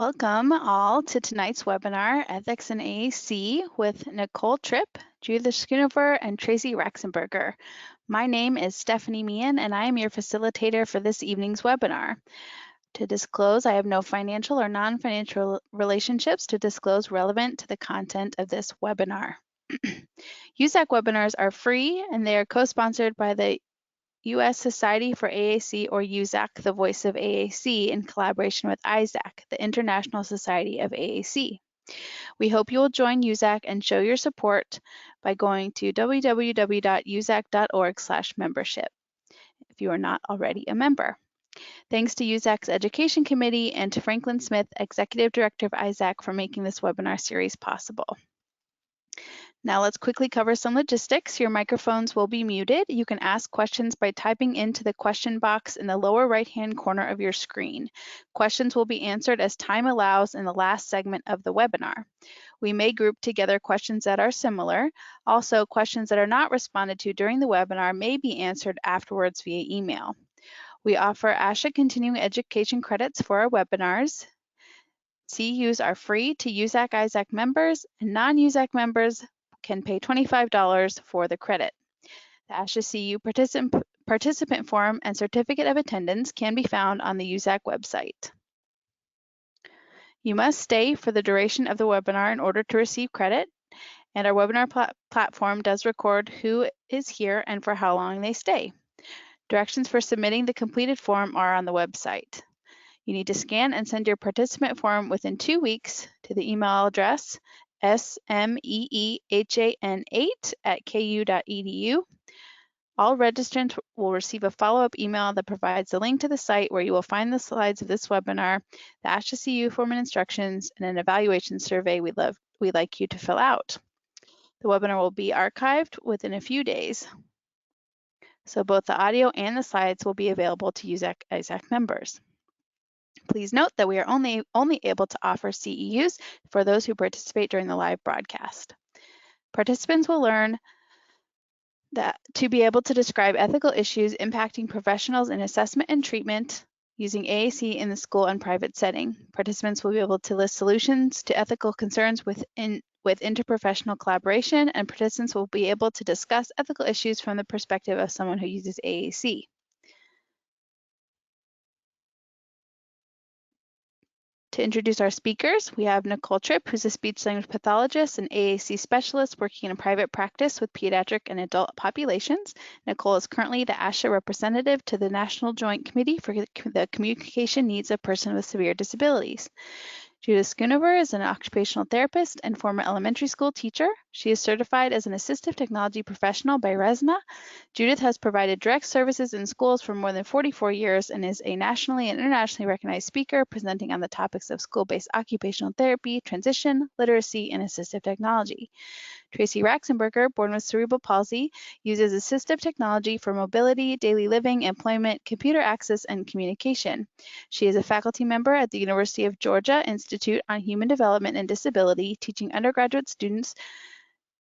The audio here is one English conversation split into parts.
Welcome all to tonight's webinar, Ethics in AAC, with Nicole Tripp, Judith Schoonover, and Tracy Rakersberger. My name is Stephanie Meehan, and I am your facilitator for this evening's webinar. To disclose, I have no financial or non-financial relationships to disclose relevant to the content of this webinar. USAC webinars are free, and they are co-sponsored by the U.S. Society for AAC, or USAC, the voice of AAC, in collaboration with ISAC, the International Society of AAC. We hope you will join USAC and show your support by going to www.usac.org/membership if you are not already a member. Thanks to USAC's Education Committee and to Franklin Smith, Executive Director of ISAC, for making this webinar series possible. Now let's quickly cover some logistics. Your microphones will be muted. You can ask questions by typing into the question box in the lower right-hand corner of your screen. Questions will be answered as time allows in the last segment of the webinar. We may group together questions that are similar. Also, questions that are not responded to during the webinar may be answered afterwards via email. We offer ASHA continuing education credits for our webinars. CEUs are free to USAC-ISAC members, and non-USAC members can pay $25 for the credit. The ASHA CU participant form and certificate of attendance can be found on the USAC website. You must stay for the duration of the webinar in order to receive credit, and our webinar platform does record who is here and for how long they stay. Directions for submitting the completed form are on the website. You need to scan and send your participant form within 2 weeks to the email address smeehan8@ku.edu. All registrants will receive a follow-up email that provides a link to the site where you will find the slides of this webinar, the ASHA CU form and instructions, and an evaluation survey we'd like you to fill out. The webinar will be archived within a few days, so both the audio and the slides will be available to USAC-ISAC members. Please note that we are only able to offer CEUs for those who participate during the live broadcast. Participants will learn that to be able to describe ethical issues impacting professionals in assessment and treatment using AAC in the school and private setting. Participants will be able to list solutions to ethical concerns with interprofessional collaboration, and participants will be able to discuss ethical issues from the perspective of someone who uses AAC. To introduce our speakers, we have Nicole Tripp, who's a speech-language pathologist and AAC specialist working in a private practice with pediatric and adult populations. Nicole is currently the ASHA representative to the National Joint Committee for the Communication Needs of Persons with Severe Disabilities. Judith Schoonover is an occupational therapist and former elementary school teacher. She is certified as an assistive technology professional by RESNA. Judith has provided direct services in schools for more than 44 years and is a nationally and internationally recognized speaker presenting on the topics of school-based occupational therapy, transition, literacy, and assistive technology. Tracy Rakersberger, born with cerebral palsy, uses assistive technology for mobility, daily living, employment, computer access, and communication. She is a faculty member at the University of Georgia Institute on Human Development and Disability, teaching undergraduate students,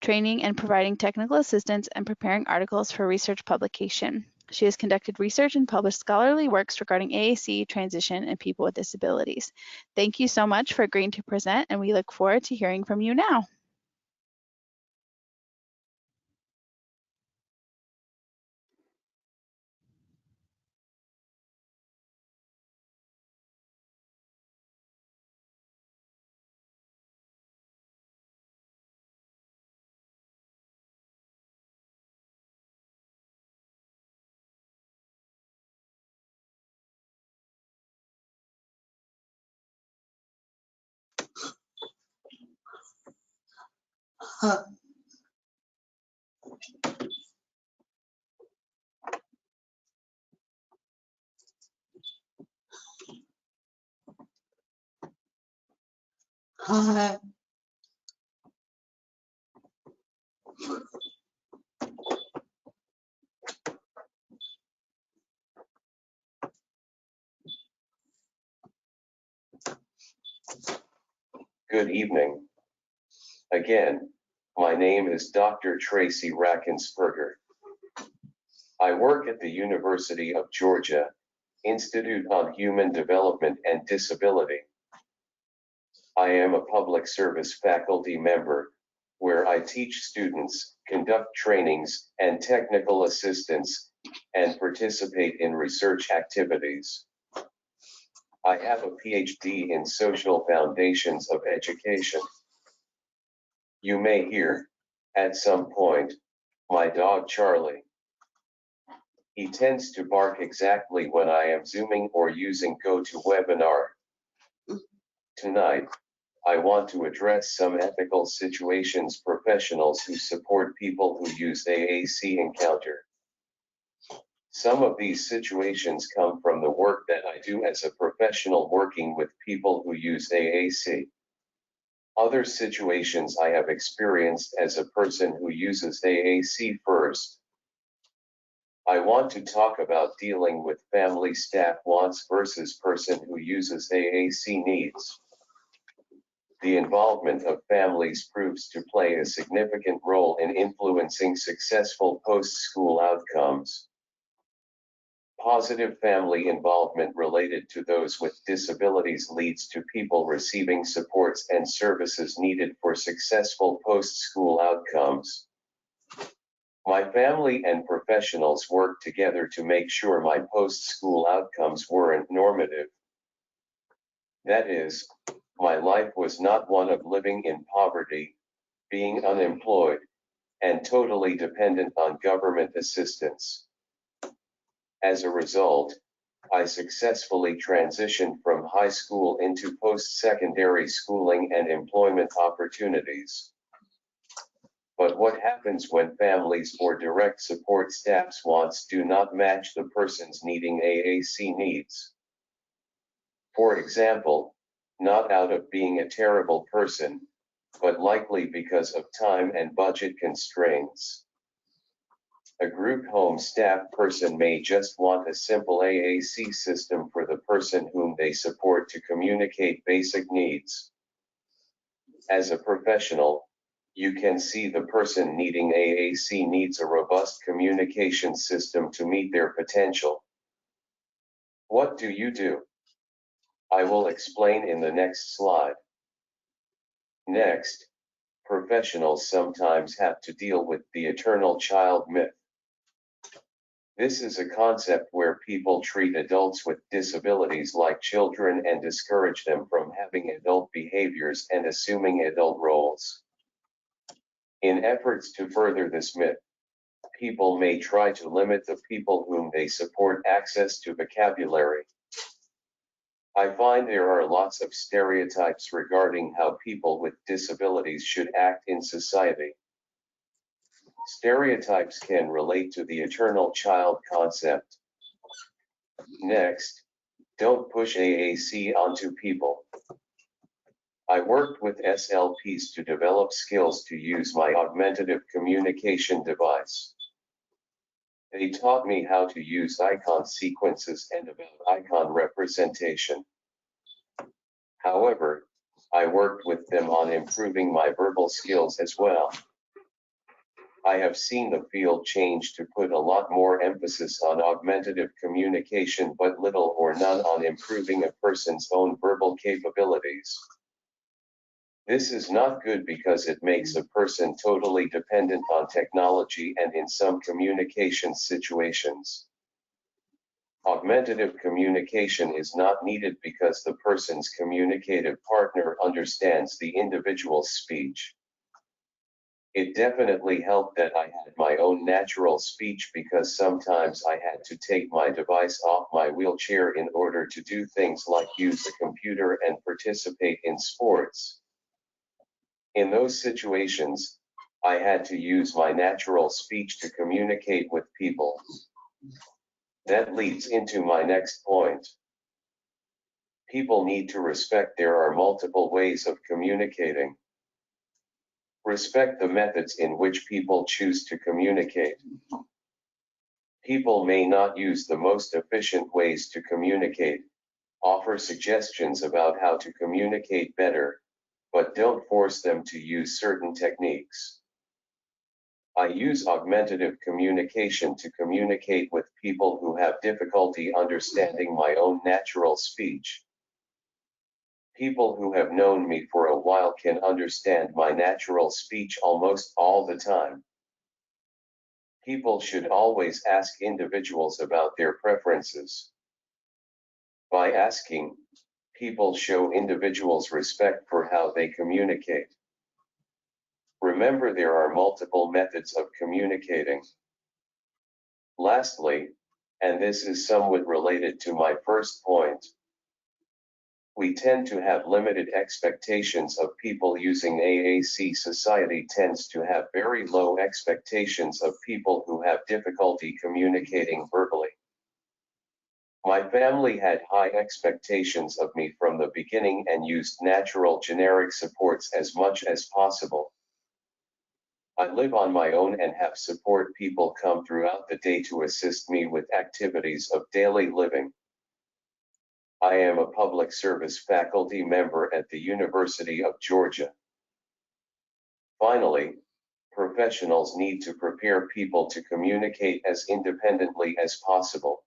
training and providing technical assistance, and preparing articles for research publication. She has conducted research and published scholarly works regarding AAC, transition, and people with disabilities. Thank you so much for agreeing to present, and we look forward to hearing from you now. Good evening. Again, my name is Dr. Tracy Rakersberger. I work at the University of Georgia Institute on Human Development and Disability. I am a public service faculty member, where I teach students, conduct trainings and technical assistance, and participate in research activities. I have a PhD in social foundations of education. You may hear, at some point, my dog Charlie. He tends to bark exactly when I am Zooming or using GoToWebinar. Tonight, I want to address some ethical situations professionals who support people who use AAC encounter. Some of these situations come from the work that I do as a professional working with people who use AAC. Other situations I have experienced as a person who uses AAC first. I want to talk about dealing with family staff wants versus person who uses AAC needs. The involvement of families proves to play a significant role in influencing successful post-school outcomes. Positive family involvement related to those with disabilities leads to people receiving supports and services needed for successful post-school outcomes. My family and professionals worked together to make sure my post-school outcomes weren't normative. That is, my life was not one of living in poverty, being unemployed, and totally dependent on government assistance. As a result, I successfully transitioned from high school into post-secondary schooling and employment opportunities. But what happens when families or direct support staff's wants do not match the person's needing AAC needs? For example, not out of being a terrible person, but likely because of time and budget constraints. A group home staff person may just want a simple AAC system for the person whom they support to communicate basic needs. As a professional, you can see the person needing AAC needs a robust communication system to meet their potential. What do you do? I will explain in the next slide. Next, professionals sometimes have to deal with the eternal child myth. This is a concept where people treat adults with disabilities like children and discourage them from having adult behaviors and assuming adult roles. In efforts to further this myth, people may try to limit the people whom they support access to vocabulary. I find there are lots of stereotypes regarding how people with disabilities should act in society. Stereotypes can relate to the eternal child concept. Next, don't push AAC onto people. I worked with SLPs to develop skills to use my augmentative communication device. They taught me how to use icon sequences and about icon representation. However, I worked with them on improving my verbal skills as well. I have seen the field change to put a lot more emphasis on augmentative communication but little or none on improving a person's own verbal capabilities. This is not good because it makes a person totally dependent on technology and in some communication situations. Augmentative communication is not needed because the person's communicative partner understands the individual's speech. It definitely helped that I had my own natural speech because sometimes I had to take my device off my wheelchair in order to do things like use a computer and participate in sports. In those situations, I had to use my natural speech to communicate with people. That leads into my next point. People need to respect there are multiple ways of communicating. Respect the methods in which people choose to communicate. People may not use the most efficient ways to communicate, offer suggestions about how to communicate better, but don't force them to use certain techniques. I use augmentative communication to communicate with people who have difficulty understanding my own natural speech. People who have known me for a while can understand my natural speech almost all the time. People should always ask individuals about their preferences. By asking, people show individuals respect for how they communicate. Remember, there are multiple methods of communicating. Lastly, and this is somewhat related to my first point, we tend to have limited expectations of people using AAC. Society tends to have very low expectations of people who have difficulty communicating verbally. My family had high expectations of me from the beginning and used natural generic supports as much as possible. I live on my own and have support people come throughout the day to assist me with activities of daily living. I am a public service faculty member at the University of Georgia. Finally, professionals need to prepare people to communicate as independently as possible.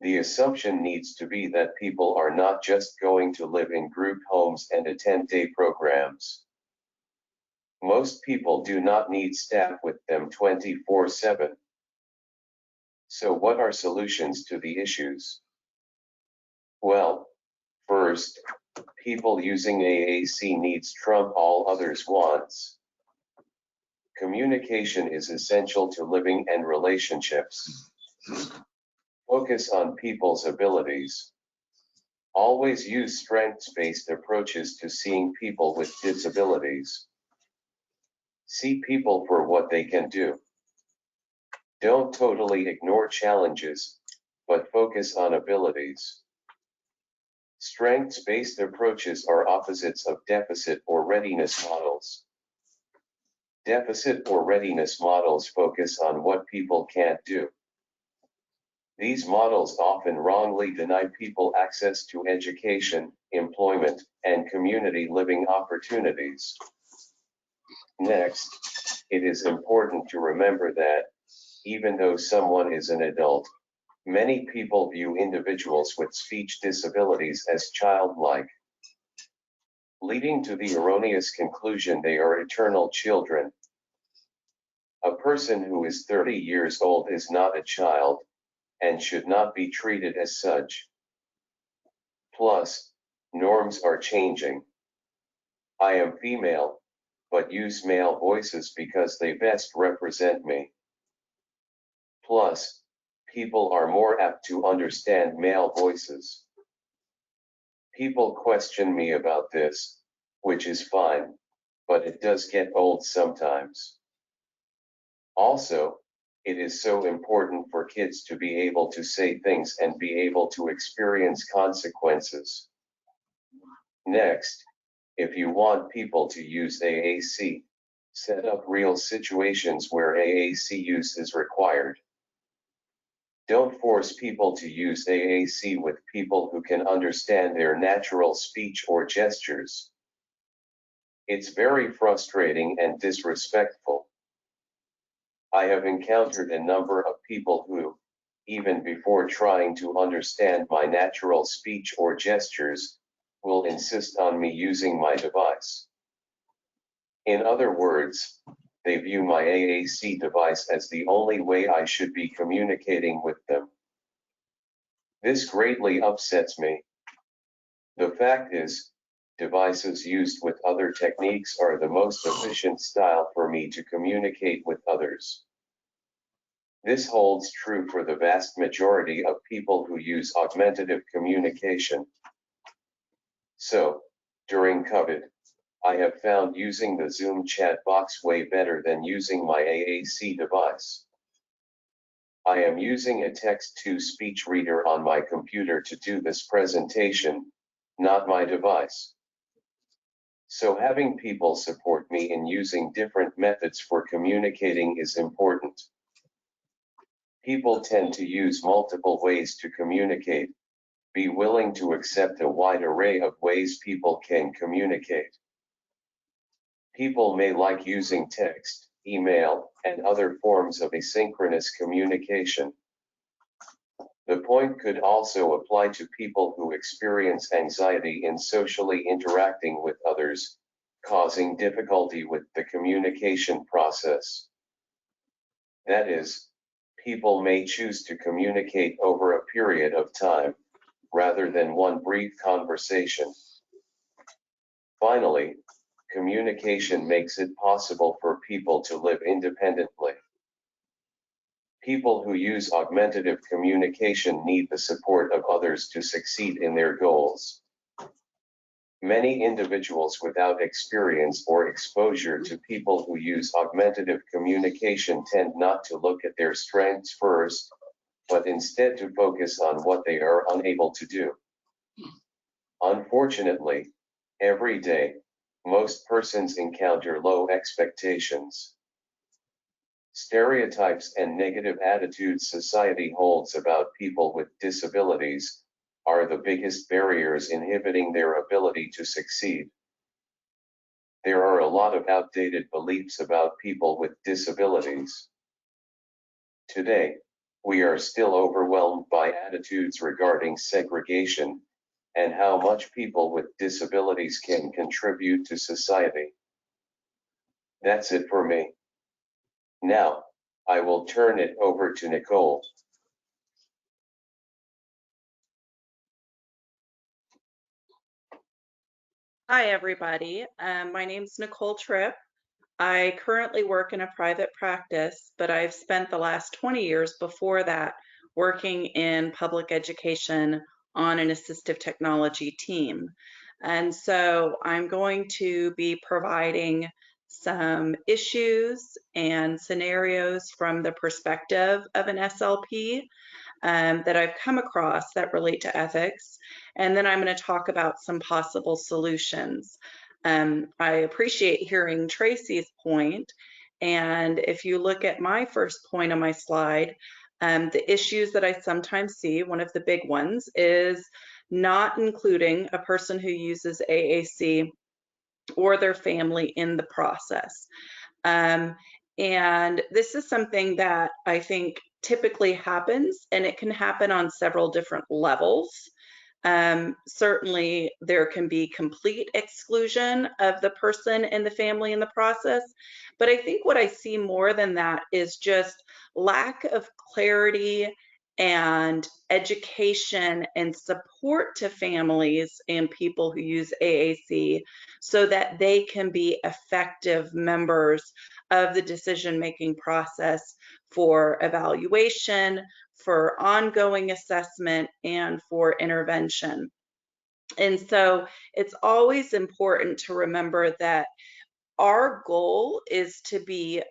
The assumption needs to be that people are not just going to live in group homes and attend day programs. Most people do not need staff with them 24/7. So what are solutions to the issues? Well, first, people using AAC needs trump all others wants. Communication is essential to living and relationships. Focus on people's abilities. Always use strengths-based approaches to seeing people with disabilities. See people for what they can do. Don't totally ignore challenges, but focus on abilities. Strengths-based approaches are opposites of deficit or readiness models. Deficit or readiness models focus on what people can't do. These models often wrongly deny people access to education, employment, and community living opportunities. Next, it is important to remember that, even though someone is an adult, many people view individuals with speech disabilities as childlike, leading to the erroneous conclusion they are eternal children. A person who is 30 years old is not a child, and should not be treated as such. Plus, norms are changing. I am female, but use male voices because they best represent me. Plus, people are more apt to understand male voices. People question me about this, which is fine, but it does get old sometimes. Also, it is so important for kids to be able to say things and be able to experience consequences. Next, if you want people to use AAC, set up real situations where AAC use is required. Don't force people to use AAC with people who can understand their natural speech or gestures. It's very frustrating and disrespectful. I have encountered a number of people who, even before trying to understand my natural speech or gestures, will insist on me using my device. In other words, they view my AAC device as the only way I should be communicating with them. This greatly upsets me. The fact is, devices used with other techniques are the most efficient style for me to communicate with others. This holds true for the vast majority of people who use augmentative communication. So, during COVID, I have found using the Zoom chat box way better than using my AAC device. I am using a text-to-speech reader on my computer to do this presentation, not my device. So having people support me in using different methods for communicating is important. People tend to use multiple ways to communicate. Be willing to accept a wide array of ways people can communicate. People may like using text, email, and other forms of asynchronous communication. The point could also apply to people who experience anxiety in socially interacting with others, causing difficulty with the communication process. That is, people may choose to communicate over a period of time, rather than one brief conversation. Finally, communication makes it possible for people to live independently. People who use augmentative communication need the support of others to succeed in their goals. Many individuals without experience or exposure to people who use augmentative communication tend not to look at their strengths first, but instead to focus on what they are unable to do. Unfortunately, every day, most persons encounter low expectations. Stereotypes and negative attitudes society holds about people with disabilities are the biggest barriers inhibiting their ability to succeed. There are a lot of outdated beliefs about people with disabilities. Today, we are still overwhelmed by attitudes regarding segregation and how much people with disabilities can contribute to society. That's it for me. Now, I will turn it over to Nicole. Hi, everybody. My name's Nicole Tripp. I currently work in a private practice, but I've spent the last 20 years before that working in public education on an assistive technology team. And so I'm going to be providing some issues and scenarios from the perspective of an SLP that I've come across that relate to ethics. And then I'm going to talk about some possible solutions. I appreciate hearing Tracy's point. And if you look at my first point on my slide, the issues that I sometimes see, one of the big ones is not including a person who uses AAC or their family in the process. And this is something that I think typically happens, and it can happen on several different levels. Certainly, there can be complete exclusion of the person and the family in the process, but I think what I see more than that is just lack of clarity and education and support to families and people who use AAC so that they can be effective members of the decision-making process for evaluation, for ongoing assessment, and for intervention. And so it's always important to remember that our goal is to be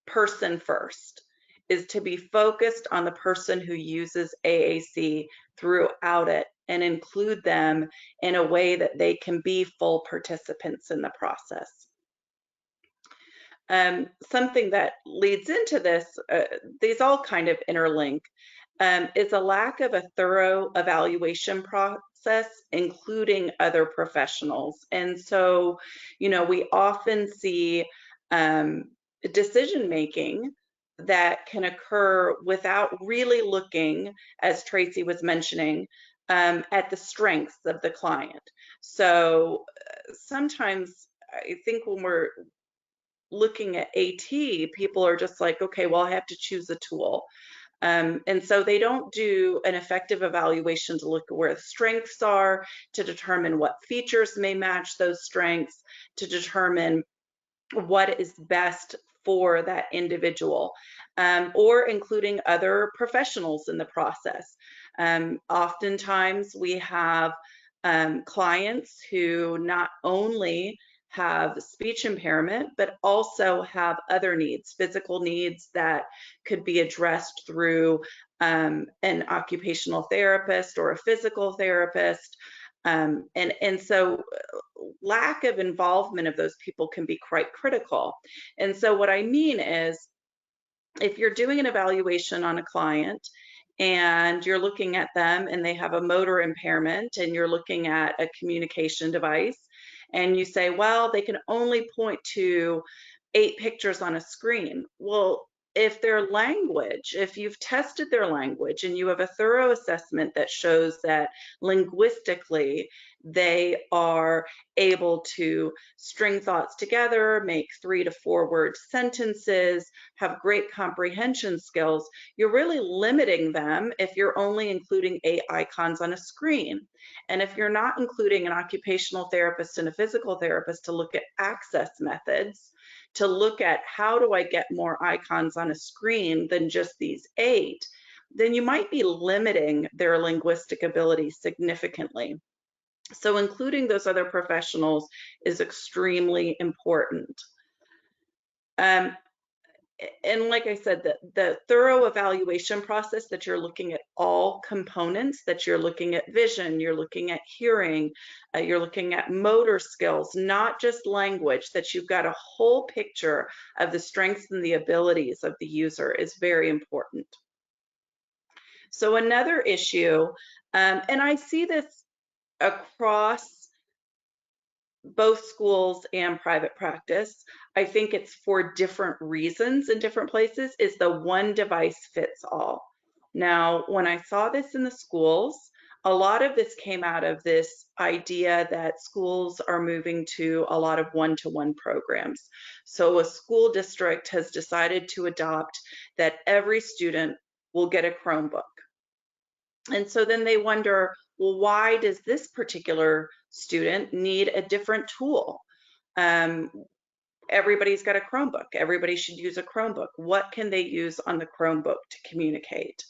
person first, is to be focused on the person who uses AAC throughout it and include them in a way that they can be full participants in the process. Something that leads into this, these all kind of interlink, is a lack of a thorough evaluation process, including other professionals. And so, you know, we often see decision making that can occur without really looking, as Tracy was mentioning, at the strengths of the client. So sometimes I think when we're looking at AT, people are just like, okay, well, I have to choose a tool. And so they don't do an effective evaluation to look at where the strengths are, to determine what features may match those strengths, to determine what is best for that individual, or including other professionals in the process. Oftentimes we have clients who not only have speech impairment, but also have other needs, physical needs that could be addressed through an occupational therapist or a physical therapist. And so lack of involvement of those people can be quite critical. And so what I mean is, if you're doing an evaluation on a client and you're looking at them and they have a motor impairment and you're looking at a communication device and you say, well, they can only point to 8 pictures on a screen. Well, if their language, if you've tested their language and you have a thorough assessment that shows that linguistically they are able to string thoughts together, make 3 to 4 word sentences, have great comprehension skills, you're really limiting them if you're only including 8 icons on a screen. And if you're not including an occupational therapist and a physical therapist to look at access methods, to look at how do I get more icons on a screen than just these 8, then you might be limiting their linguistic ability significantly. So including those other professionals is extremely important. And like I said, the thorough evaluation process that you're looking at all components, that you're looking at vision, you're looking at hearing, you're looking at motor skills, not just language, that you've got a whole picture of the strengths and the abilities of the user is very important. So another issue, and I see this across both schools and private practice, I think it's for different reasons in different places, is the one device fits all. Now, when I saw this in the schools, a lot of this came out of this idea that schools are moving to a lot of one-to-one programs. So a school district has decided to adopt that every student will get a Chromebook. And so then they wonder, well, why does this particular student need a different tool? Everybody's got a Chromebook. Everybody should use a Chromebook. What can they use on the Chromebook to communicate?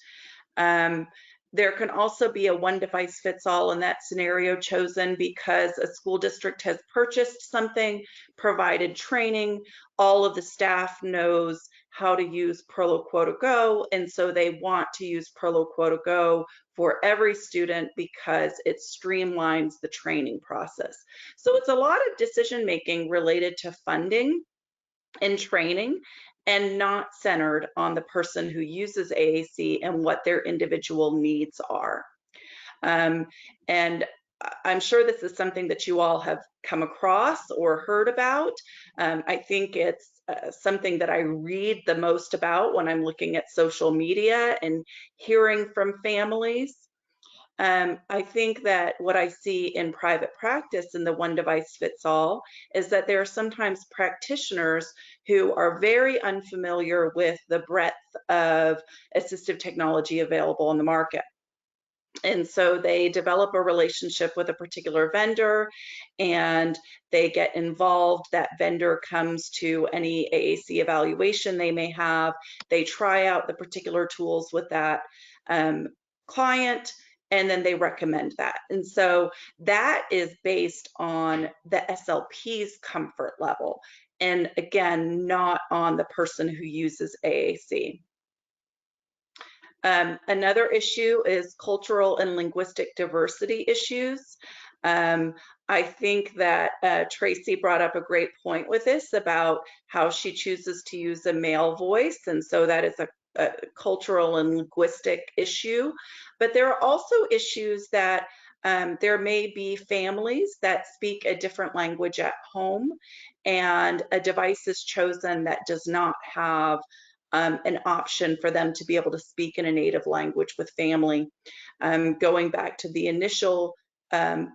There can also be a one device fits all in that scenario chosen because a school district has purchased something, provided training, all of the staff knows how to use Proloquo Go, and so they want to use Proloquo Go for every student because it streamlines the training process. So it's a lot of decision making related to funding and training, and not centered on the person who uses AAC and what their individual needs are. And I'm sure this is something that you all have come across or heard about. I think it's something that I read the most about when I'm looking at social media and hearing from families. I think that what I see in private practice in the one device fits all is that there are sometimes practitioners who are very unfamiliar with the breadth of assistive technology available on the market. And so they develop a relationship with a particular vendor and they get involved. That vendor comes to any AAC evaluation they may have. They try out the particular tools with that client, and then they recommend that. And so that is based on the SLP's comfort level. And again, not on the person who uses AAC. Another issue is cultural and linguistic diversity issues. I think that Tracy brought up a great point with this about how she chooses to use a male voice, and so that is a cultural and linguistic issue. But there are also issues that there may be families that speak a different language at home, and a device is chosen that does not have an option for them to be able to speak in a native language with family. Going back to the initial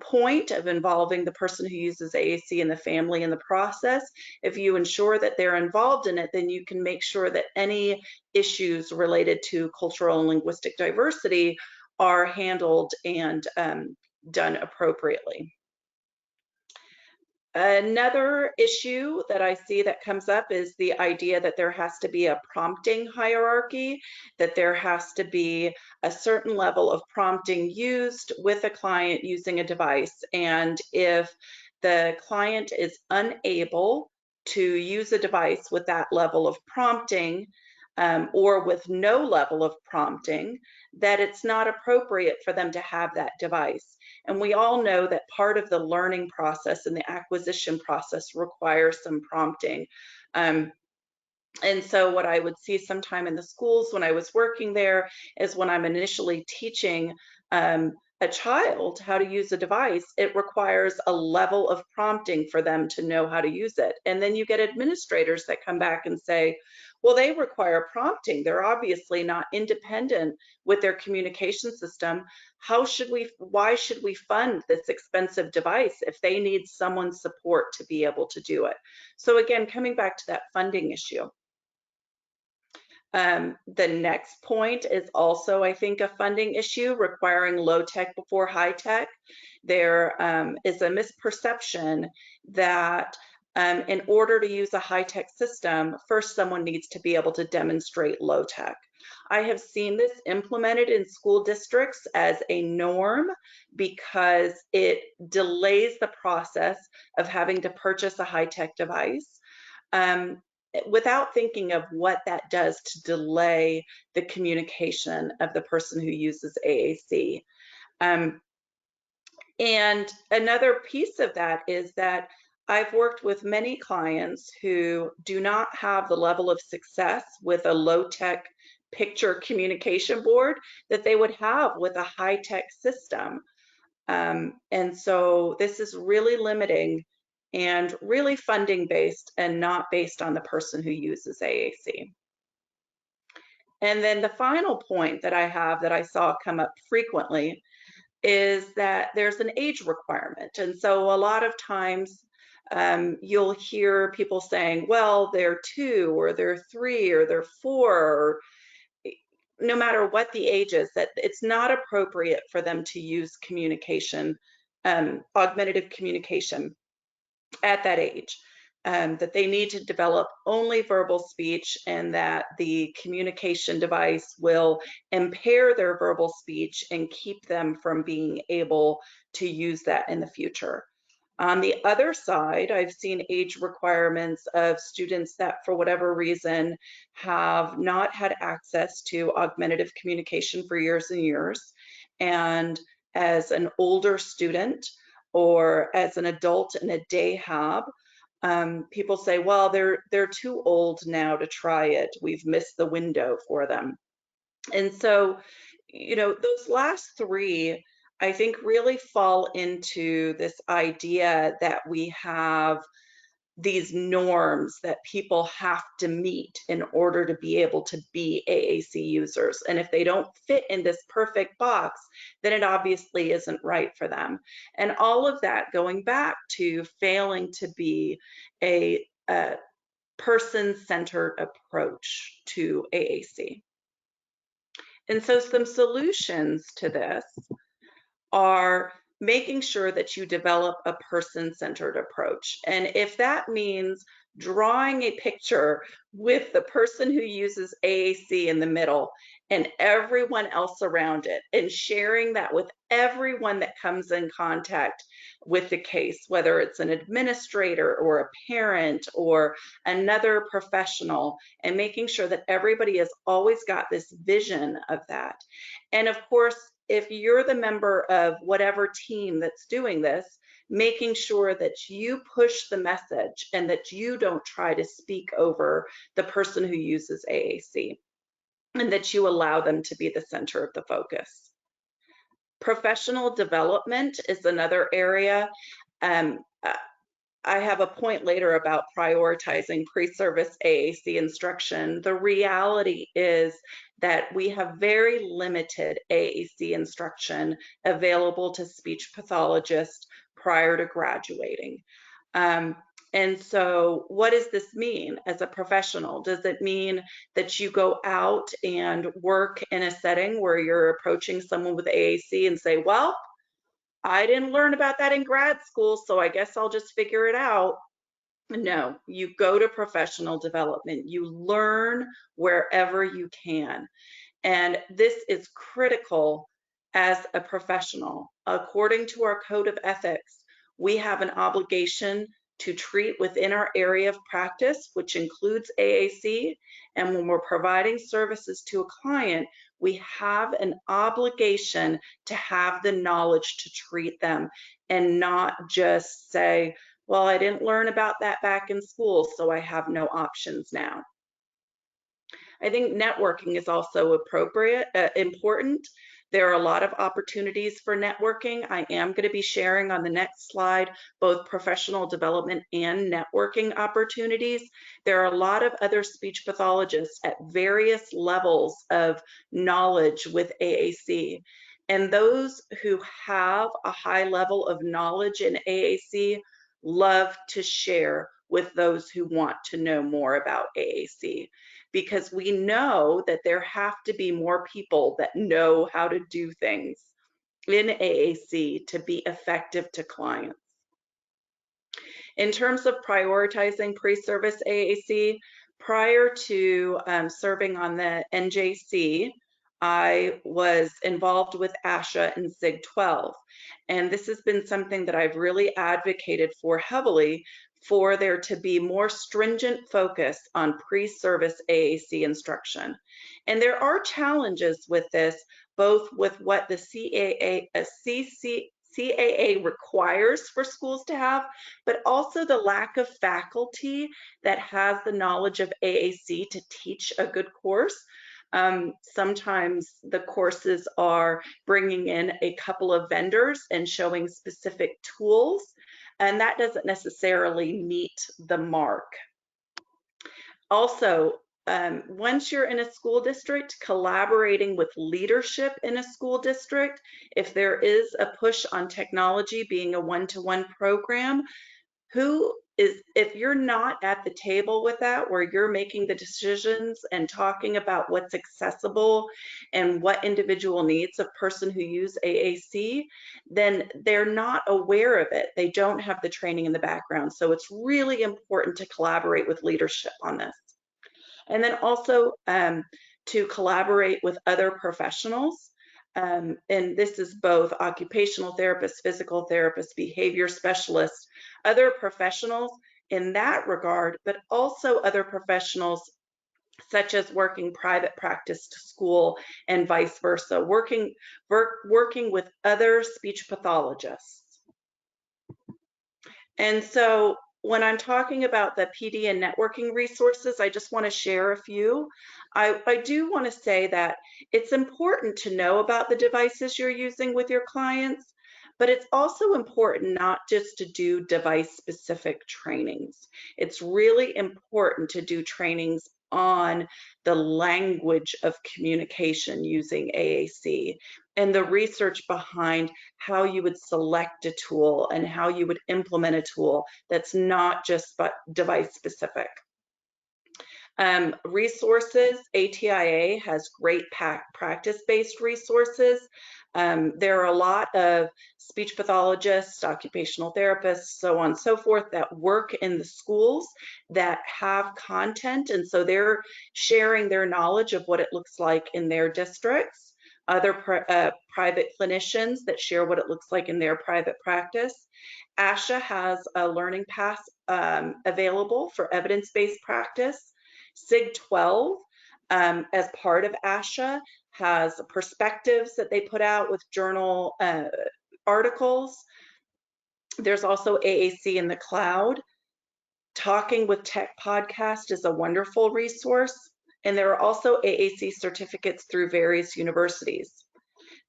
point of involving the person who uses AAC and the family in the process, if you ensure that they're involved in it, then you can make sure that any issues related to cultural and linguistic diversity are handled and done appropriately. Another issue that I see that comes up is the idea that there has to be a prompting hierarchy, that there has to be a certain level of prompting used with a client using a device. And if the client is unable to use a device with that level of prompting, or with no level of prompting, that it's not appropriate for them to have that device. And we all know that part of the learning process and the acquisition process requires some prompting. And so what I would see sometime in the schools when I was working there is when I'm initially teaching a child how to use a device, it requires a level of prompting for them to know how to use it. And then you get administrators that come back and say, Well, they require prompting. They're obviously not independent with their communication system. Why should we fund this expensive device if they need someone's support to be able to do it? So again, coming back to that funding issue. The next point is also, I think, a funding issue requiring low tech before high tech. There is a misperception that in order to use a high tech system, first someone needs to be able to demonstrate low tech. I have seen this implemented in school districts as a norm because it delays the process of having to purchase a high tech device. Without thinking of what that does to delay the communication of the person who uses AAC. And another piece of that is that I've worked with many clients who do not have the level of success with a low-tech picture communication board that they would have with a high-tech system. And so this is really limiting and really funding based and not based on the person who uses AAC. And then the final point that I have that I saw come up frequently is that there's an age requirement. And so a lot of times you'll hear people saying, well, they're 2 or they're 3 or they're 4, or no matter what the age is, that it's not appropriate for them to use communication, augmentative communication at that age, that they need to develop only verbal speech, and that the communication device will impair their verbal speech and keep them from being able to use that in the future. On the other side, I've seen age requirements of students that for whatever reason have not had access to augmentative communication for years and years. And as an older student or as an adult in a day hab, people say, well, they're too old now to try it. We've missed the window for them. And so, you know, those last 3, I think, really fall into this idea that we have these norms that people have to meet in order to be able to be AAC users. And if they don't fit in this perfect box, then it obviously isn't right for them. And all of that going back to failing to be a person-centered approach to AAC. And so some solutions to this are making sure that you develop a person-centered approach. And if that means drawing a picture with the person who uses AAC in the middle and everyone else around it, and sharing that with everyone that comes in contact with the case, whether it's an administrator or a parent or another professional, and making sure that everybody has always got this vision of that. And of course, if you're the member of whatever team that's doing this, making sure that you push the message and that you don't try to speak over the person who uses AAC, and that you allow them to be the center of the focus. Professional development is another area. I have a point later about prioritizing pre-service AAC instruction. The reality is that we have very limited AAC instruction available to speech pathologists prior to graduating. And so what does this mean as a professional? Does it mean that you go out and work in a setting where you're approaching someone with AAC and say, well, I didn't learn about that in grad school, so I guess I'll just figure it out? No, you go to professional development. You learn wherever you can. And this is critical as a professional. According to our code of ethics, we have an obligation to treat within our area of practice, which includes AAC. And when we're providing services to a client, we have an obligation to have the knowledge to treat them and not just say, well, I didn't learn about that back in school, so I have no options now. I think networking is also important. There are a lot of opportunities for networking. I am going to be sharing on the next slide both professional development and networking opportunities. There are a lot of other speech pathologists at various levels of knowledge with AAC. And those who have a high level of knowledge in AAC love to share with those who want to know more about AAC, because we know that there have to be more people that know how to do things in AAC to be effective to clients. In terms of prioritizing pre-service AAC, prior to serving on the NJC, I was involved with ASHA and SIG 12. And this has been something that I've really advocated for heavily, for there to be more stringent focus on pre-service AAC instruction. And there are challenges with this, both with what the CAA requires for schools to have, but also the lack of faculty that has the knowledge of AAC to teach a good course. Sometimes the courses are bringing in a couple of vendors and showing specific tools, and that doesn't necessarily meet the mark. Also, once you're in a school district, collaborating with leadership in a school district, if there is a push on technology being a one-to-one program, if you're not at the table with that, where you're making the decisions and talking about what's accessible and what individual needs a person who use AAC, then they're not aware of it. They don't have the training in the background. So it's really important to collaborate with leadership on this. And then also to collaborate with other professionals. And this is both occupational therapists, physical therapists, behavior specialists, other professionals in that regard, but also other professionals such as working private practice to school and vice versa, working with other speech pathologists. And so when I'm talking about the PD and networking resources, I just want to share a few. I do want to say that it's important to know about the devices you're using with your clients, but it's also important not just to do device-specific trainings. It's really important to do trainings on the language of communication using AAC and the research behind how you would select a tool and how you would implement a tool that's not just device specific. Resources, ATIA has great practice-based resources. There are a lot of speech pathologists, occupational therapists, so on and so forth, that work in the schools that have content, and so they're sharing their knowledge of what it looks like in their districts. Other private clinicians that share what it looks like in their private practice. ASHA has a learning path available for evidence-based practice. SIG 12, as part of ASHA, has perspectives that they put out with journal articles. There's also AAC in the cloud. Talking with Tech podcast is a wonderful resource. And there are also AAC certificates through various universities.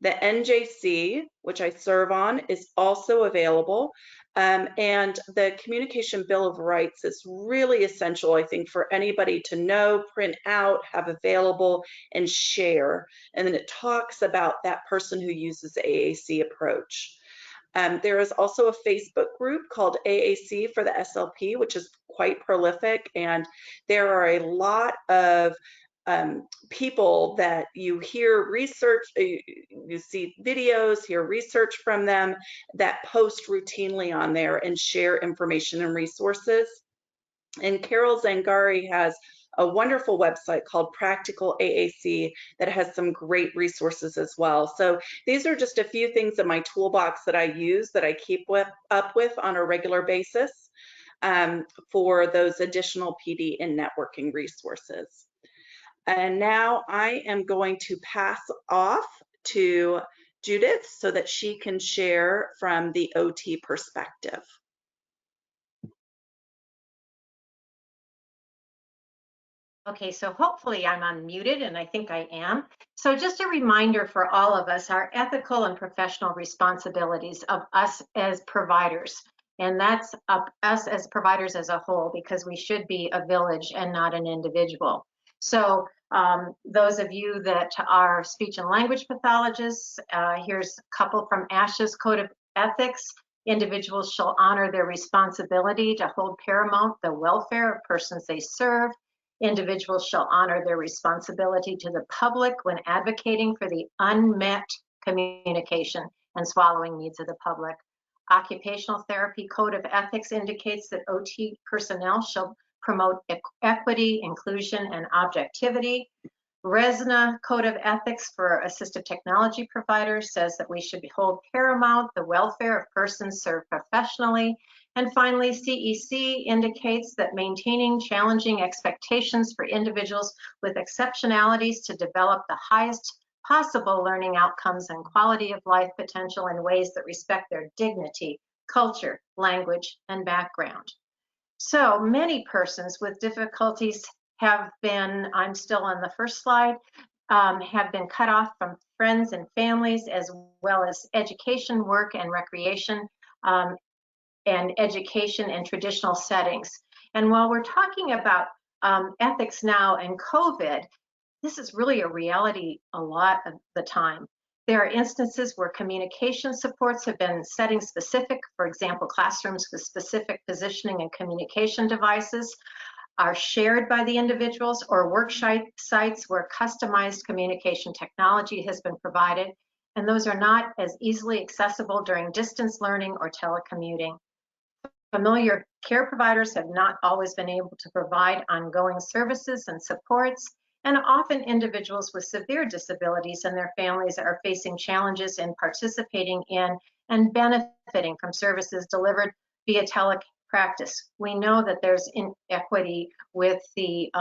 The NJC, which I serve on, is also available. And the Communication Bill of Rights is really essential, I think, for anybody to know, print out, have available, and share. And then it talks about that person who uses the AAC approach. There is also a Facebook group called AAC for the SLP, which is quite prolific, and there are a lot of people that you hear research, you see videos, hear research from them that post routinely on there and share information and resources. And Carol Zangari has a wonderful website called Practical AAC that has some great resources as well. So these are just a few things in my toolbox that I use, that I keep up with on a regular basis for those additional PD and networking resources. And now I am going to pass off to Judith so that she can share from the OT perspective. Okay, so hopefully I'm unmuted, and I think I am. So just a reminder for all of us, our ethical and professional responsibilities of us as providers. And that's us as providers as a whole, because we should be a village and not an individual. So those of you that are speech and language pathologists, here's a couple from ASHA's Code of Ethics. Individuals shall honor their responsibility to hold paramount the welfare of persons they serve. Individuals shall honor their responsibility to the public when advocating for the unmet communication and swallowing needs of the public. Occupational Therapy Code of Ethics indicates that OT personnel shall promote equity, inclusion, and objectivity. RESNA Code of Ethics for Assistive Technology Providers says that we should hold paramount the welfare of persons served professionally. And finally, CEC indicates that maintaining challenging expectations for individuals with exceptionalities to develop the highest possible learning outcomes and quality of life potential in ways that respect their dignity, culture, language, and background. So many persons with difficulties have been, I'm still on the first slide, have been cut off from friends and families, as well as education, work, and recreation, and education in traditional settings. And while we're talking about ethics now and COVID, this is really a reality a lot of the time. There are instances where communication supports have been setting specific, for example, classrooms with specific positioning and communication devices are shared by the individuals, or work sites where customized communication technology has been provided, and those are not as easily accessible during distance learning or telecommuting. Familiar care providers have not always been able to provide ongoing services and supports, and often individuals with severe disabilities and their families are facing challenges in participating in and benefiting from services delivered via telepractice. We know that there's inequity with the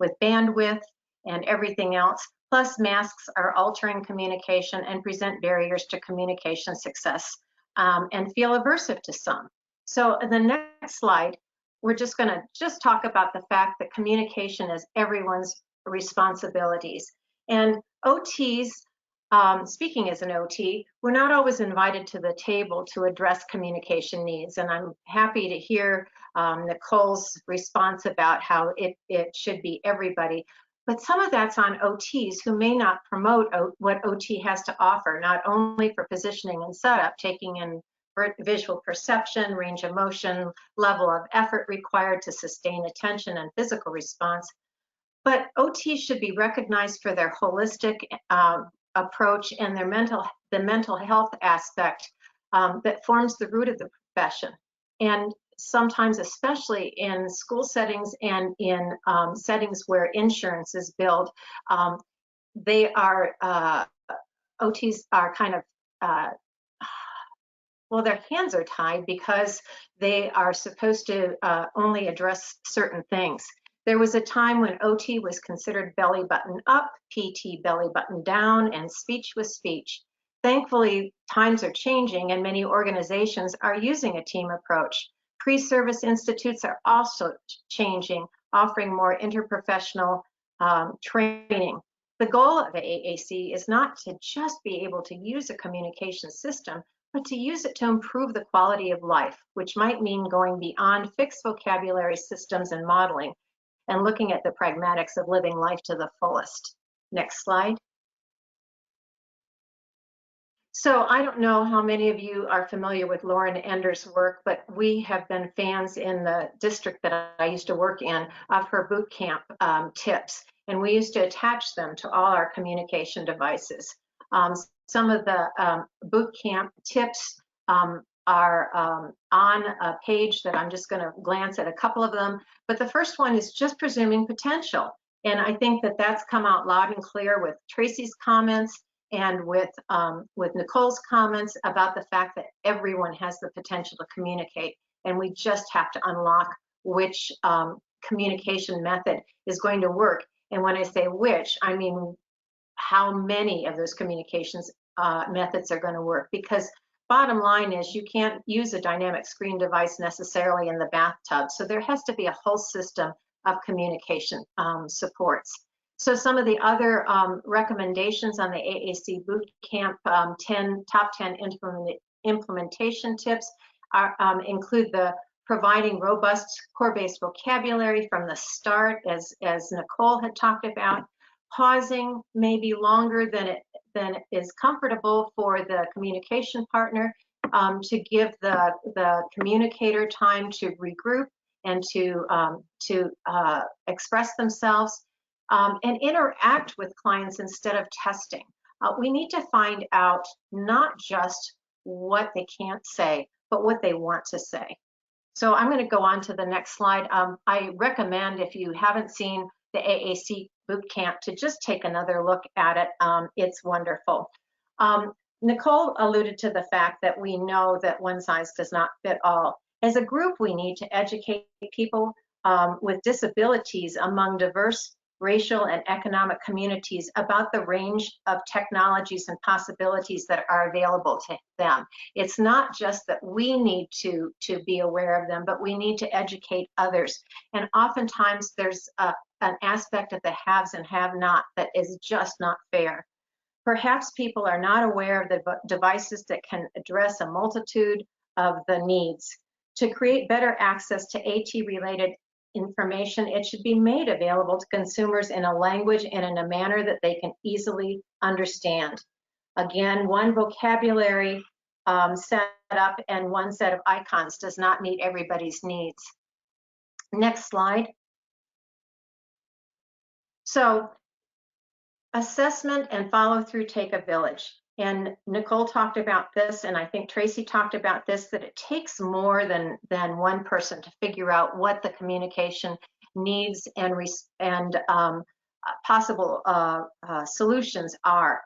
with bandwidth and everything else. Plus, masks are altering communication and present barriers to communication success and feel aversive to some. So in the next slide, we're just going to talk about the fact that communication is everyone's responsibilities. And OTs, speaking as an OT, we're not always invited to the table to address communication needs. And I'm happy to hear Nicole's response about how it should be everybody. But some of that's on OTs who may not promote what OT has to offer, not only for positioning and setup, taking in visual perception, range of motion, level of effort required to sustain attention and physical response. But OT should be recognized for their holistic approach and their the mental health aspect that forms the root of the profession. And sometimes, especially in school settings and in settings where insurance is billed, they are, OTs are kind of, well, their hands are tied because they are supposed to only address certain things. There was a time when OT was considered belly button up, PT belly button down, and speech was speech. Thankfully, times are changing and many organizations are using a team approach. Pre-service institutes are also changing, offering more interprofessional training. The goal of AAC is not to just be able to use a communication system, but to use it to improve the quality of life, which might mean going beyond fixed vocabulary systems and modeling and looking at the pragmatics of living life to the fullest. Next slide. So I don't know how many of you are familiar with Lauren Ender's work, but we have been fans in the district that I used to work in of her boot camp tips, and we used to attach them to all our communication devices. Some of the boot camp tips are on a page that I'm just going to glance at a couple of them, but the first one is just presuming potential. And I think that that's come out loud and clear with Tracy's comments and with Nicole's comments about the fact that everyone has the potential to communicate, and we just have to unlock which communication method is going to work. And when I say which, I mean how many of those communications methods are going to work, because bottom line is you can't use a dynamic screen device necessarily in the bathtub. So there has to be a whole system of communication supports. So some of the other recommendations on the AAC boot camp top 10 implementation tips are, include the providing robust core-based vocabulary from the start, as Nicole had talked about, pausing maybe longer than is comfortable for the communication partner, to give the communicator time to regroup and to express themselves, and interact with clients instead of testing. We need to find out not just what they can't say, but what they want to say. So I'm going to go on to the next slide. I recommend, if you haven't seen the AAC boot camp, to just take another look at it. It's wonderful. Nicole alluded to the fact that we know that one size does not fit all. As a group, we need to educate people with disabilities among diverse racial and economic communities about the range of technologies and possibilities that are available to them. It's not just that we need to be aware of them, but we need to educate others. And oftentimes there's an aspect of the haves and have-not that is just not fair. Perhaps people are not aware of the devices that can address a multitude of the needs. To create better access to AT-related information, it should be made available to consumers in a language and in a manner that they can easily understand. Again, one vocabulary set up and one set of icons does not meet everybody's needs. Next slide. So, assessment and follow through take a village. And Nicole talked about this, and I think Tracy talked about this, that it takes more than one person to figure out what the communication needs and possible solutions are.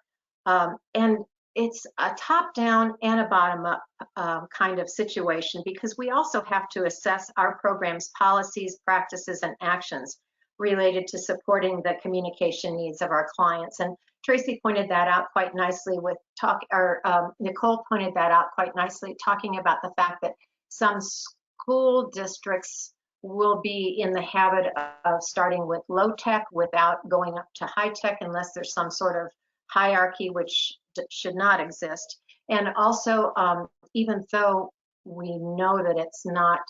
And it's a top-down and a bottom-up kind of situation, because we also have to assess our program's policies, practices, and actions related to supporting the communication needs of our clients. And Tracy pointed that out quite nicely with Nicole pointed that out quite nicely, talking about the fact that some school districts will be in the habit of starting with low tech without going up to high tech unless there's some sort of hierarchy, which should not exist. And also, even though we know that it's not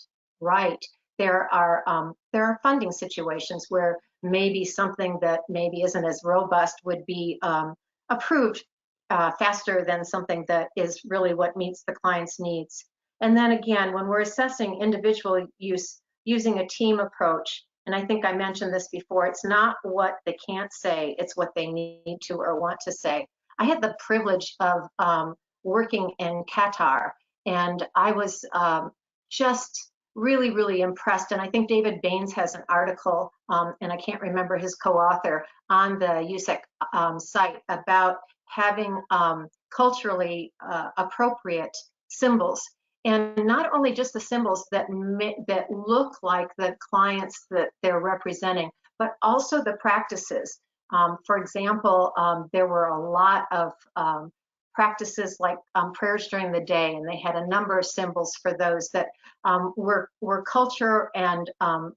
right, there are funding situations where maybe something that maybe isn't as robust would be approved faster than something that is really what meets the client's needs. And then again, when we're assessing individual use using a team approach, and I think I mentioned this before, it's not what they can't say, it's what they need to or want to say. I had the privilege of working in Qatar, and I was just really, really impressed. And I think David Baines has an article, and I can't remember his co-author, on the USEC site about having culturally appropriate symbols. And not only just the symbols that look like the clients that they're representing, but also the practices. For example, there were a lot of practices like prayers during the day, and they had a number of symbols for those that were culture and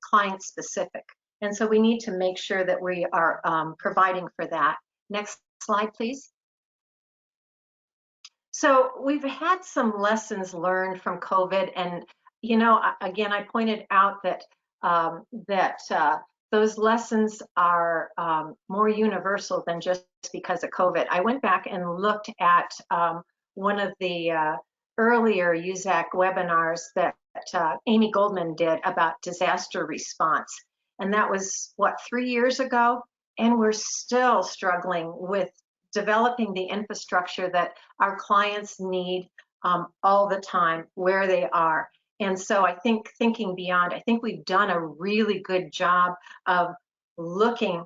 client specific. And so we need to make sure that we are providing for that. Next slide, please. So we've had some lessons learned from COVID, and you know, again, I pointed out that those lessons are more universal than just because of COVID. I went back and looked at one of the earlier USAC webinars that Amy Goldman did about disaster response, and that was what, 3 years ago, and we're still struggling with developing the infrastructure that our clients need all the time where they are. And so I think thinking beyond, I think we've done a really good job of looking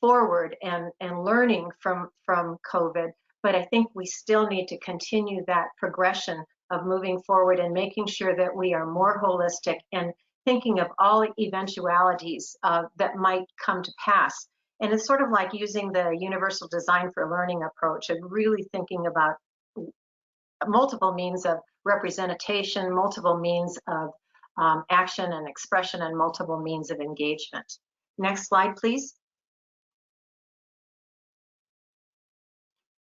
forward and learning from COVID, but I think we still need to continue that progression of moving forward and making sure that we are more holistic and thinking of all eventualities that might come to pass. And it's sort of like using the universal design for learning approach and really thinking about multiple means of representation, multiple means of action and expression and multiple means of engagement. Next slide, please.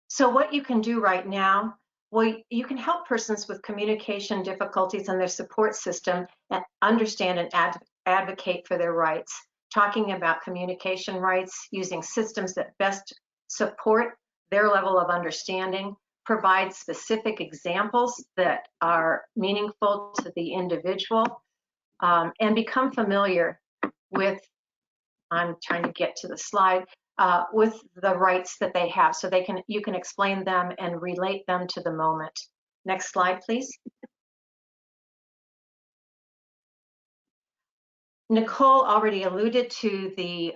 So what you can do right now, well, you can help persons with communication difficulties and their support system and understand and advocate for their rights, talking about communication rights, using systems that best support their level of understanding, provide specific examples that are meaningful to the individual, and become familiar with, I'm trying to get to the slide, with the rights that they have, so you can explain them and relate them to the moment. Next slide, please. Nicole already alluded to the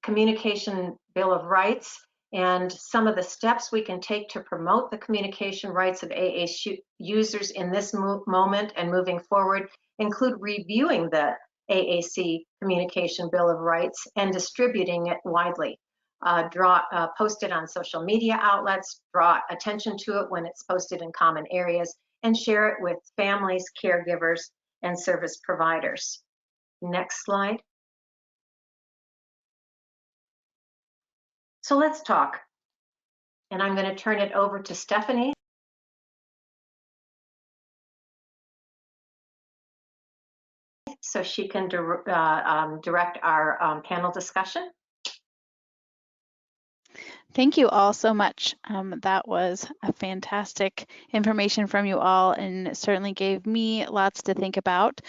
Communication Bill of Rights and some of the steps we can take to promote the communication rights of AAC users in this moment and moving forward include reviewing the AAC Communication Bill of Rights and distributing it widely. Post it on social media outlets, draw attention to it when it's posted in common areas, and share it with families, caregivers, and service providers. Next slide. So let's talk. And I'm going to turn it over to Stephanie. So she can direct our panel discussion. Thank you all so much. That was a fantastic information from you all and certainly gave me lots to think about.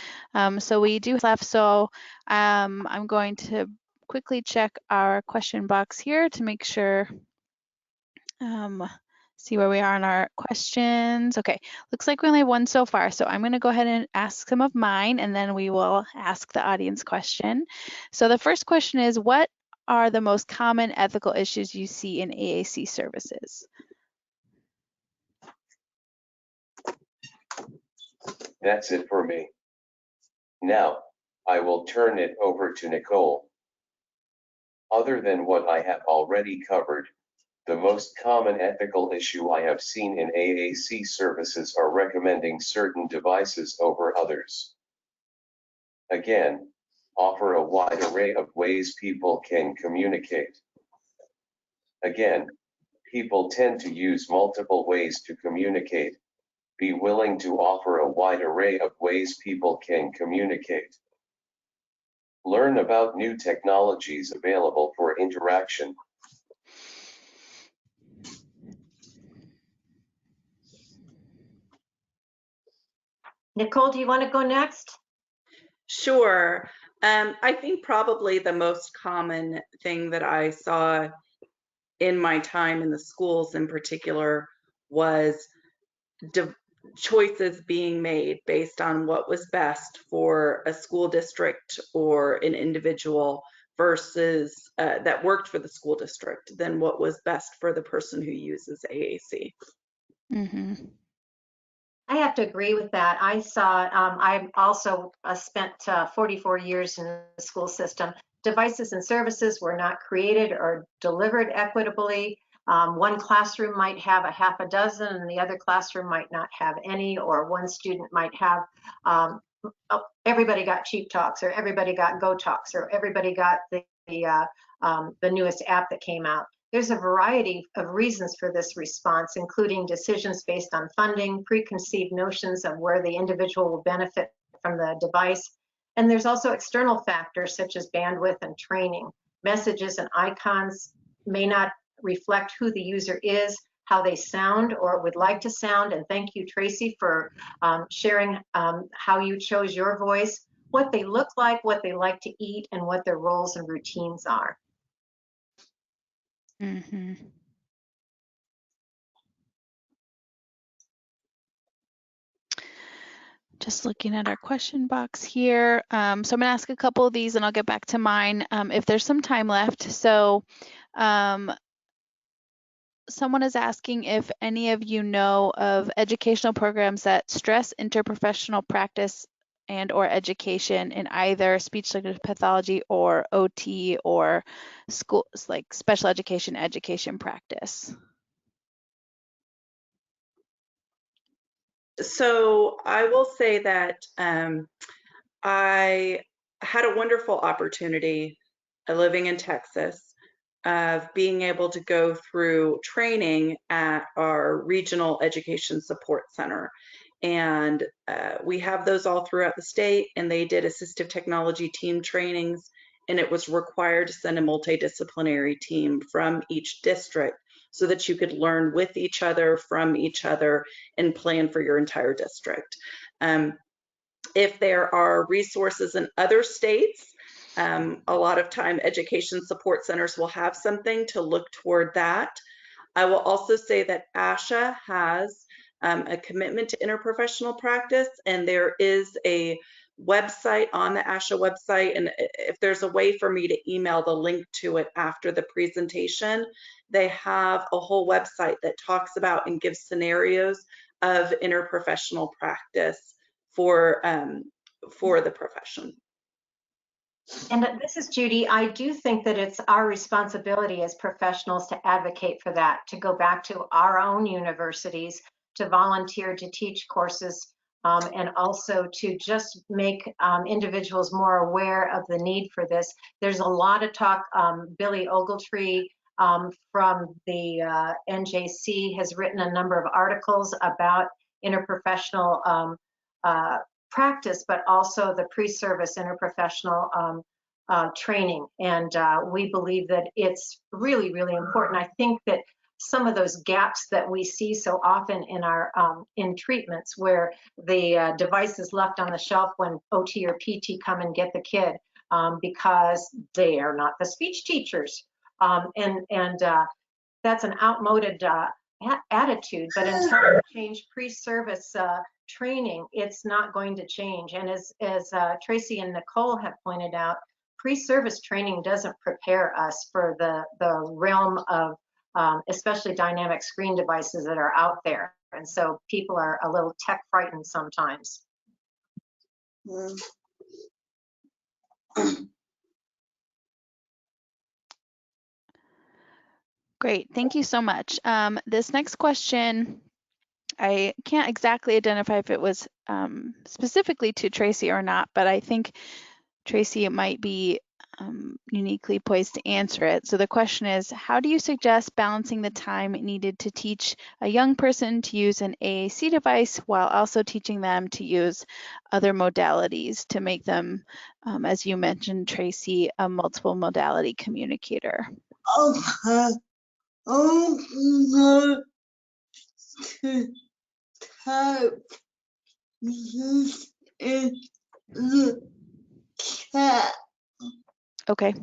So we do have left, so I'm going to quickly check our question box here to make sure, see where we are on our questions. Okay, looks like we only have one so far, so I'm going to go ahead and ask some of mine and then we will ask the audience question. So the first question is, what are the most common ethical issues you see in AAC services? That's it for me. Now, I will turn it over to Nicole. Other than what I have already covered, the most common ethical issue I have seen in AAC services are recommending certain devices over others. Again, offer a wide array of ways people can communicate. Again, people tend to use multiple ways to communicate. Be willing to offer a wide array of ways people can communicate. Learn about new technologies available for interaction. Nicole, do you want to go next? Sure. I think probably the most common thing that I saw in my time in the schools in particular was choices being made based on what was best for a school district or an individual versus that worked for the school district than what was best for the person who uses AAC. Mm-hmm. I have to agree with that. I saw, I also spent 44 years in the school system. Devices and services were not created or delivered equitably. One classroom might have a half a dozen and the other classroom might not have any, or one student might have, everybody got Cheap Talks, or everybody got Go Talks, or everybody got the newest app that came out. There's a variety of reasons for this response, including decisions based on funding, preconceived notions of where the individual will benefit from the device. And there's also external factors such as bandwidth and training. Messages and icons may not reflect who the user is, how they sound or would like to sound. And thank you, Tracy, for sharing how you chose your voice, what they look like, what they like to eat, and what their roles and routines are. Mm-hmm. Just looking at our question box here. So I'm going to ask a couple of these and I'll get back to mine if there's some time left. So someone is asking if any of you know of educational programs that stress interprofessional practice and or education in either speech language pathology or OT or schools like special education practice. So I will say that I had a wonderful opportunity living in Texas of being able to go through training at our regional education support center. And we have those all throughout the state, and they did assistive technology team trainings, and it was required to send a multidisciplinary team from each district so that you could learn with each other, from each other, and plan for your entire district. If there are resources in other states, a lot of time education support centers will have something to look toward that. I will also say that ASHA has a commitment to interprofessional practice, and there is a website on the ASHA website, and if there's a way for me to email the link to it after the presentation, they have a whole website that talks about and gives scenarios of interprofessional practice for the profession. And this is Judy. I do think that it's our responsibility as professionals to advocate for that, to go back to our own universities, to volunteer to teach courses, and also to just make individuals more aware of the need for this. There's a lot of talk. Billy Ogletree from the NJC has written a number of articles about interprofessional practice, but also the pre-service interprofessional training. And we believe that it's really, really important. I think that some of those gaps that we see so often in our in treatments, where the device is left on the shelf when OT or PT come and get the kid because they are not the speech teachers. And that's an outmoded attitude, but until we change pre-service training, it's not going to change. And as Tracy and Nicole have pointed out, pre-service training doesn't prepare us for the realm of especially dynamic screen devices that are out there. And so people are a little tech frightened sometimes. Great, thank you so much. This next question, I can't exactly identify if it was specifically to Tracy or not, but I think Tracy might be uniquely poised to answer it. So the question is, how do you suggest balancing the time needed to teach a young person to use an AAC device while also teaching them to use other modalities to make them, as you mentioned, Tracy, a multiple modality communicator? Okay.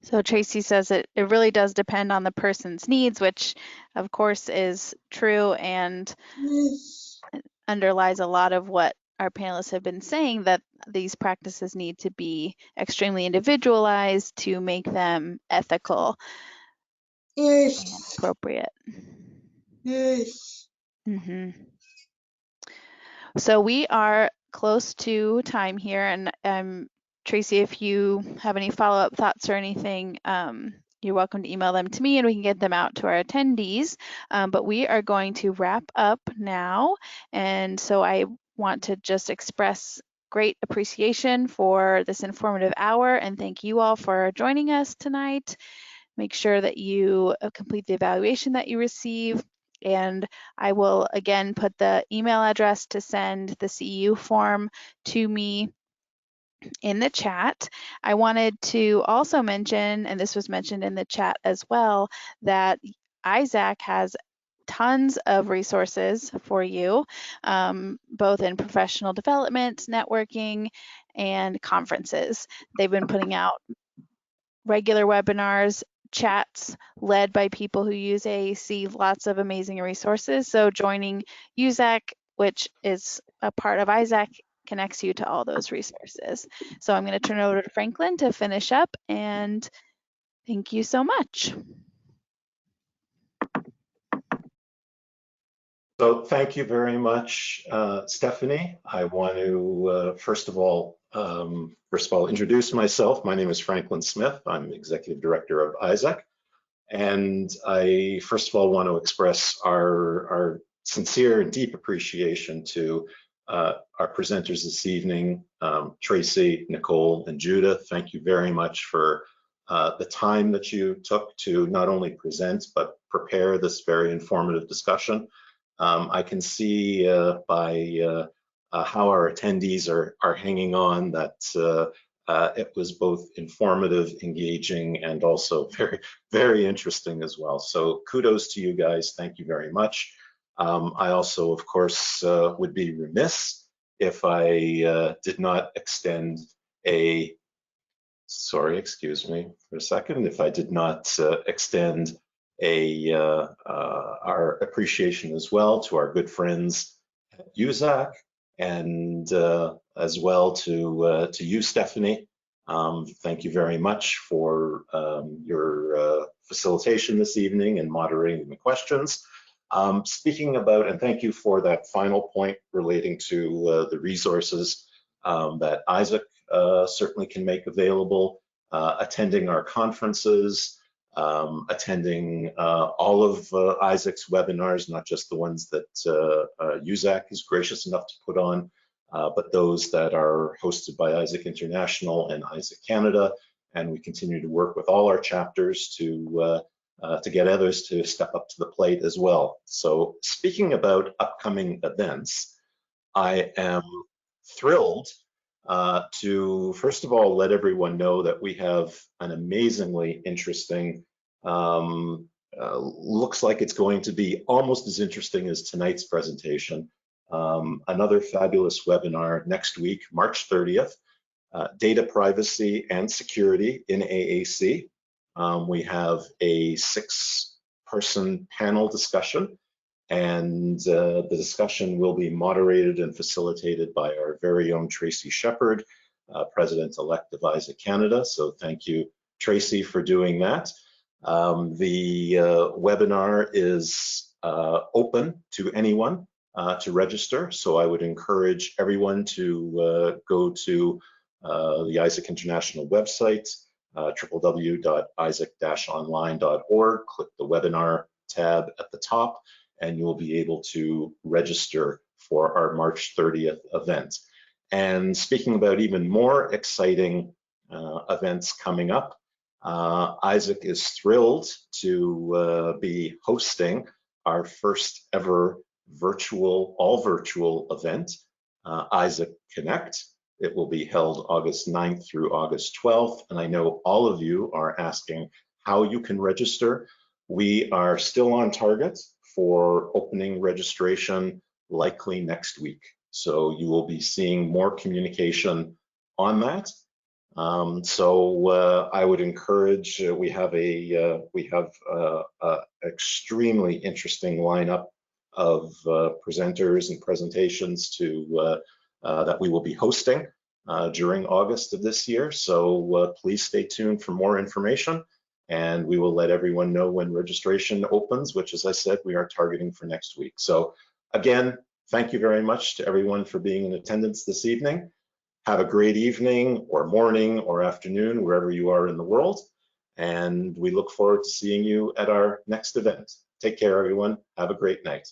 So Tracy says it really does depend on the person's needs, which of course is true and underlies a lot of what our panelists have been saying, that these practices need to be extremely individualized to make them ethical and appropriate. So we are close to time here, and Tracy, if you have any follow-up thoughts or anything, you're welcome to email them to me and we can get them out to our attendees. But we are going to wrap up now. And so I want to just express great appreciation for this informative hour and thank you all for joining us tonight. Make sure that you complete the evaluation that you receive. And I will again put the email address to send the CEU form to me in the chat. I wanted to also mention, and this was mentioned in the chat as well, that ISAC has tons of resources for you, both in professional development, networking, and conferences. They've been putting out regular webinars, chats led by people who use AAC, lots of amazing resources. So joining USAC, which is a part of ISAC, connects you to all those resources. So I'm going to turn it over to Franklin to finish up, and thank you so much. So thank you very much, Stephanie. I want to first of all introduce myself. My name is Franklin Smith. I'm Executive Director of ISAC. And I first of all want to express our sincere and deep appreciation to our presenters this evening, Tracy, Nicole, and Judith. Thank you very much for the time that you took to not only present, but prepare this very informative discussion. I can see by how our attendees are hanging on that it was both informative, engaging, and also very, very interesting as well. So kudos to you guys. Thank you very much. I also, of course, would be remiss if I did not extend a, sorry, excuse me for a second, if I did not extend our appreciation as well to our good friends at USAC, and as well to you, Stephanie. Thank you very much for your facilitation this evening and moderating the questions. Speaking about, and thank you for that final point relating to the resources that ISAC certainly can make available, attending our conferences, attending all of ISAC's webinars, not just the ones that USAC is gracious enough to put on, but those that are hosted by ISAC International and ISAC Canada. And we continue to work with all our chapters to get others to step up to the plate as well. So speaking about upcoming events, I am thrilled to first of all let everyone know that we have an amazingly interesting, looks like it's going to be almost as interesting as tonight's presentation, another fabulous webinar next week, March 30th, data privacy and security in AAC. We have a 6-person panel discussion, and the discussion will be moderated and facilitated by our very own Tracy Shepherd, President-elect of ISAC Canada. So thank you, Tracy, for doing that. The webinar is open to anyone to register. So I would encourage everyone to go to the ISAC International website, www.isac-online.org, click the webinar tab at the top, and you will be able to register for our March 30th event. And speaking about even more exciting events coming up, ISAC is thrilled to be hosting our first ever all virtual event, ISAC Connect. It will be held August 9th through August 12th. And I know all of you are asking how you can register. We are still on target for opening registration likely next week. So you will be seeing more communication on that. I would encourage, we have a extremely interesting lineup of presenters and presentations that we will be hosting during August of this year. So please stay tuned for more information, and we will let everyone know when registration opens, which, as I said, we are targeting for next week. So again, thank you very much to everyone for being in attendance this evening. Have a great evening or morning or afternoon, wherever you are in the world. And we look forward to seeing you at our next event. Take care, everyone. Have a great night.